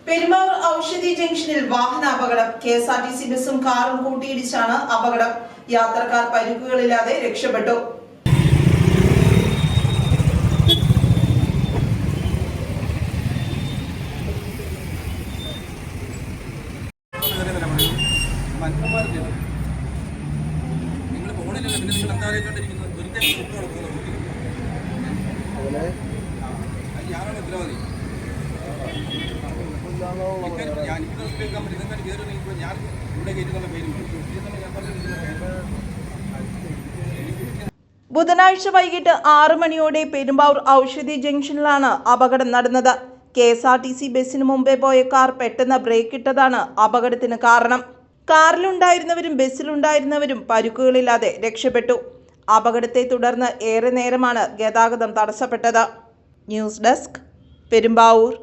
പെരുമ്പാവൂർ ഔഷധി ജംഗ്ഷനിൽ വാഹനാപകടം. KSRTC ബസും കാറും കൂട്ടിയിടിച്ചാണ് അപകടം. യാത്രക്കാർ പരിക്കുകളില്ലാതെ രക്ഷപ്പെട്ടു. ബുധനാഴ്ച വൈകിട്ട് 6 മണിയോടെ പെരുമ്പാവൂർ ഔഷധി ജംഗ്ഷനിലാണ് അപകടം നടന്നത്. KSRTC ബസിന് മുമ്പേ പോയ കാർ പെട്ടെന്ന് ബ്രേക്ക് ഇട്ടതാണ് അപകടത്തിന് കാരണം. കാറിലുണ്ടായിരുന്നവരും ബസ്സിലുണ്ടായിരുന്നവരും പരുക്കുകളില്ലാതെ രക്ഷപ്പെട്ടു. അപകടത്തെ തുടർന്ന് ഏറെ നേരമാണ് ഗതാഗതം തടസ്സപ്പെട്ടത്. News desk, Perumbavoor.